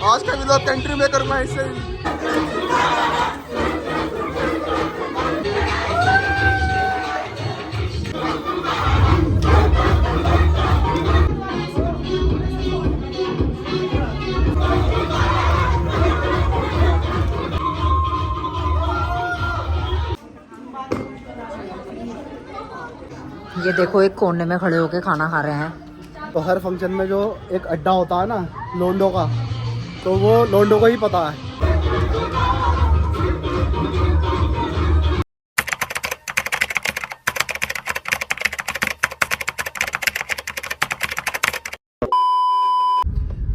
आज का vlog country में करूँगा इससे ही। ये देखो एक कोने में खड़े होके खाना खा रहे हैं। तो हर फंक्शन में जो एक अड्डा होता है ना लोंडो का, तो वो लोंडो को ही पता है।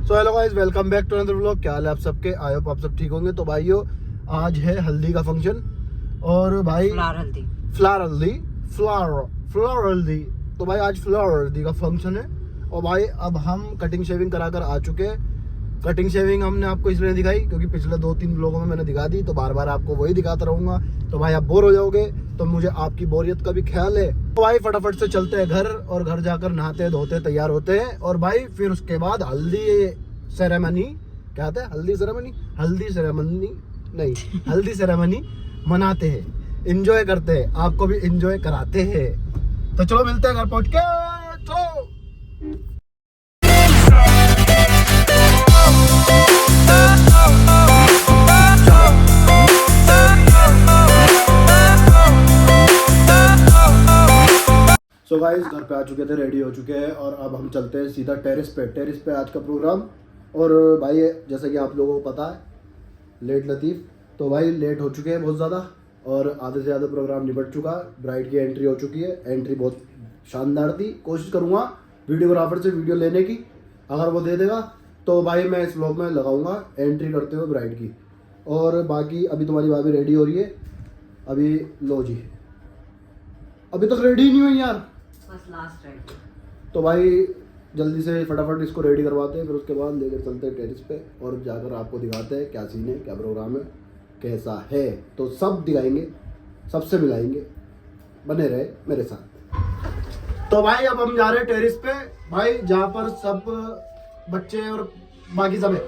So hello guys, welcome back to another vlog. क्या हाल है आप सबके? आई होप आप सब ठीक होंगे। तो भाइयों, आज है हल्दी का फंक्शन और भाई फ्लावर हल्दी। तो भाई आज फ्लावर हल्दी का फंक्शन है और भाई अब हम कटिंग शेविंग कराकर आ चुके हैं। कटिंग शेविंग हमने आपको इसलिए दिखाई क्योंकि पिछले 2-3 व्लॉगों में मैंने दिखा दी, तो बार बार आपको वही दिखाता रहूंगा, तो भाई आप बोर हो जाओगे। तो मुझे आपकी बोरियत का भी ख्याल है। तो भाई फटाफट से चलते हैं घर और घर जाकर नहाते धोते तैयार होते हैं और भाई फिर उसके बाद हल्दी सेरेमनी, क्या होता है हल्दी सेरेमनी मनाते हैं, एंजॉय करते हैं, आपको भी एंजॉय कराते हैं। तो चलो मिलते हैं घर पहुंच के। चलो सो गाइस, घर पे आ चुके थे, रेडी हो चुके हैं और अब हम चलते हैं सीधा टेरेस पे आज का प्रोग्राम। और भाई जैसा कि आप लोगों को पता है लेट लतीफ़, तो भाई लेट हो चुके हैं बहुत ज़्यादा और आधे से ज़्यादा प्रोग्राम निपट चुका। ब्राइड की एंट्री हो चुकी है, एंट्री बहुत शानदार थी। कोशिश करूँगा वीडियोग्राफर से वीडियो लेने की, अगर वो दे देगा तो भाई मैं इस व्लॉग में लगाऊंगा एंट्री करते हुए ब्राइड की। और बाकी अभी तुम्हारी भाभी रेडी हो रही है। अभी लो जी, अभी तक रेडी ही नहीं हुई यार, बस लास्ट रेडी। तो भाई जल्दी से फटाफट इसको रेडी करवाते हैं, फिर उसके बाद लेकर चलते हैं टेरेस पे और जाकर आपको दिखाते हैं क्या सीन है, क्या प्रोग्राम है, कैसा है। तो सब दिखाएंगे, सबसे मिलाएंगे, बने रहे मेरे साथ। तो भाई अब हम जा रहे हैं टेरेस पे भाई, जहाँ पर सब बच्चे और बाकी सब है।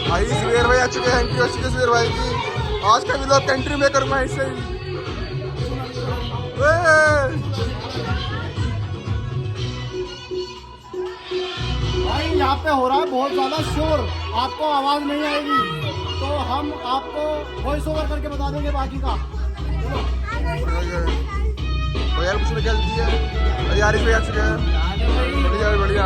भाई सुबेर भाई आ चुके हैं, एंट्री हो चुकी है सुबेर भाई की। आज का व्लॉग कंट्री में करूँगा इससे ही। भाई यहाँ पे हो रहा है बहुत ज़्यादा शोर, आपको आवाज़ नहीं आएगी तो हम आपको वॉइस ओवर करके बता देंगे बाकी का। तो यार कुछ निकलती है यार, इसमें आ चुके हैं। बढ़िया बढ़िया।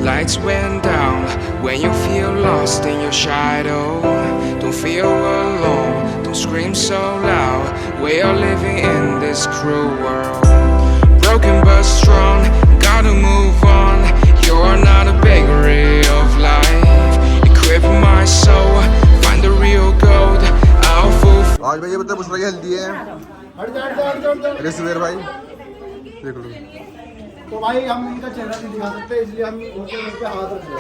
Lights went down when you feel lost in your shadow. Don't feel alone, don't scream so loud. We are living in this cruel world. Broken but strong, gotta move on. You're not a bakery of life. Equip my soul, find the real gold. I'll fulfill. आज भाई ये बता बुशरा की हल्दी है। अरे सुबेर भाई देख लो। तो भाई हम इनका चेहरा नहीं दिखा सकते, इसलिए हम उनके मुंह पे हाथ रख रहे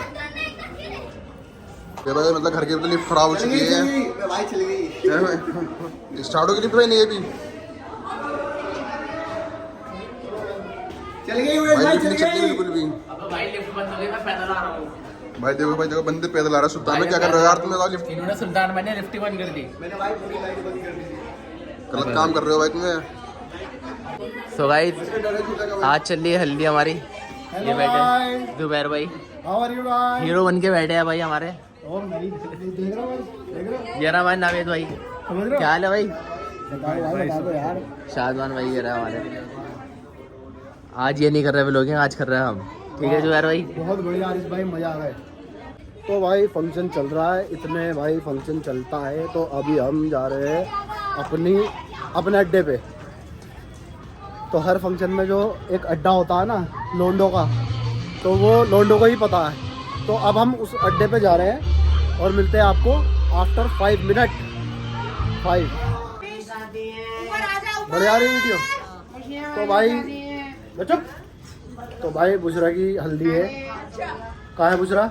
ये भाई मतलब घर की तो लिफ्ट खराब हो चुकी है भाई, चल गई। स्टार्ट होगी लिफ्ट भाई, नहीं ये भी चल गई भाई नहीं चलती बिल्कुल भी। भाई लिफ्ट बंद हो गई, मैं पैदल आ रहा हूँ। भाई देखो बंदे पैदल आ रहा है। सुल्तान में क्या कर रहे हो यार तुम लोग? लिफ्ट इन्होंने सुल्तान मैंने लिफ्ट बंद कर दी। मैंने भाई पूरी लाइट बंद कर दी। गलत काम कर रहे हो भाई तुम्हें। सो गाइस, आज चल रही है हल्दी हमारी। ये बैठे जुबैर भाई, how are you guys? Hero बन के बैठे हैं भाई हमारे। और नहीं देख रहा भाई, देख रहा ये रहा भाई नावेद भाई। समझ रहे क्या हाल है भाई? बता दो यार। शाहजहान भाई ये रहा हमारे। आज ये नहीं कर रहे व्लॉगिंग, आज कर रहे हैं हम। ठीक है जुबैर भाई, बहुत बढ़िया आरिस भाई, मजा आ रहा है। तो भाई फंक्शन चल रहा है, इतने भाई फंक्शन चलता है। तो अभी हम जा रहे हैं अपने अड्डे पे। तो हर फंक्शन में जो एक अड्डा होता है ना लोंडो का, तो वो लोंडो को ही पता है। तो अब हम उस अड्डे पे जा रहे हैं और मिलते हैं आपको आफ्टर 5 मिनट। 5 बढ़िया रही वीडियो। तो भाई बच्चों, तो भाई बुशरा की हल्दी है। कहाँ है Bushra?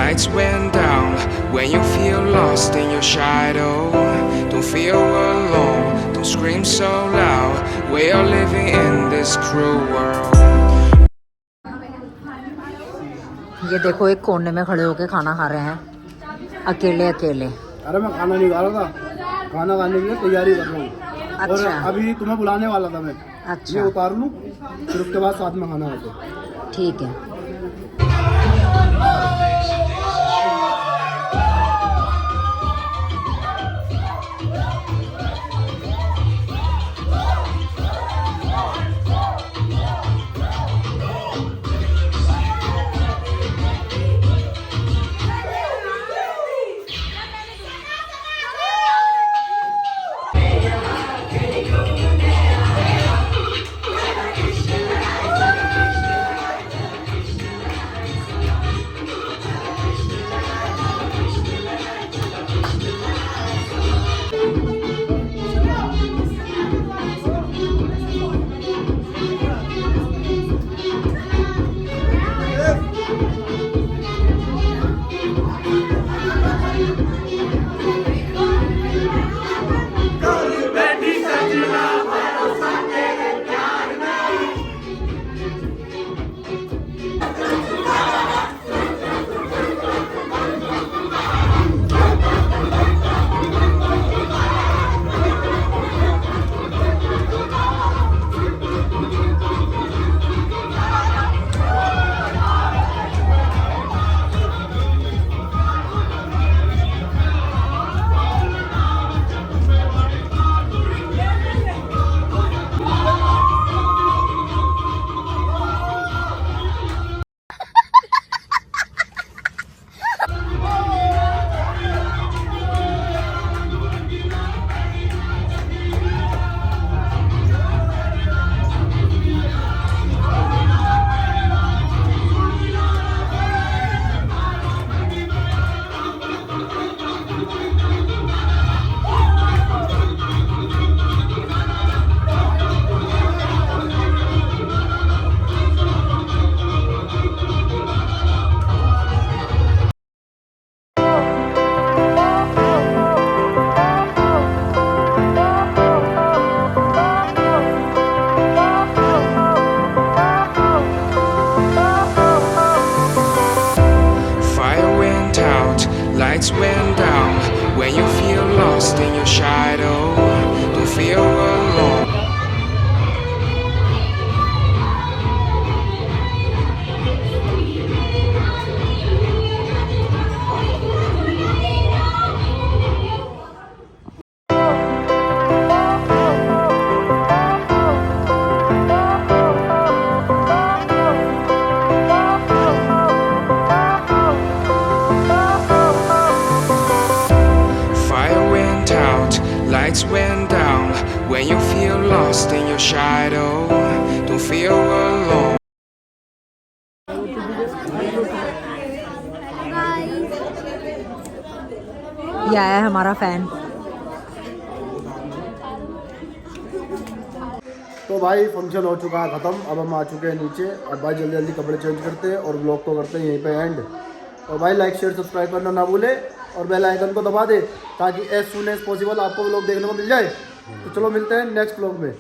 lights went down. When you feel lost in your shadow, don't feel alone, don't scream so loud. We are living in this cruel world. ये देखो एक कोने में खड़े होके खाना खा रहे हैं अकेले अकेले। अरे मैं खाना नहीं खा रहा था, खाना खाने के लिए तैयारी कर रहा हूँ। और अच्छा। अभी तुम्हें बुलाने वाला था मैं। अच्छा। ये उतार लूँ, फिर उसके बाद साथ में खाना खाते। ठीक है। Lights went down. When you feel lost in your shadow, don't feel alone. Lights went down. When you feel lost in your shadow, don't feel alone. ये आया है हमारा फैन। तो भाई फंक्शन हो चुका है ख़त्म। अब हम आ चुके हैं नीचे। अब भाई जल्दी जल्दी कपड़े चेंज करते हैं और ब्लॉग को करते हैं यहीं पे एंड। और भाई लाइक शेयर सब्सक्राइब करना ना भूले और बेल आइकन को दबा दे ताकि एज सून एज पॉसिबल आपको व्लॉग देखने को मिल जाए। तो चलो मिलते हैं नेक्स्ट व्लॉग में।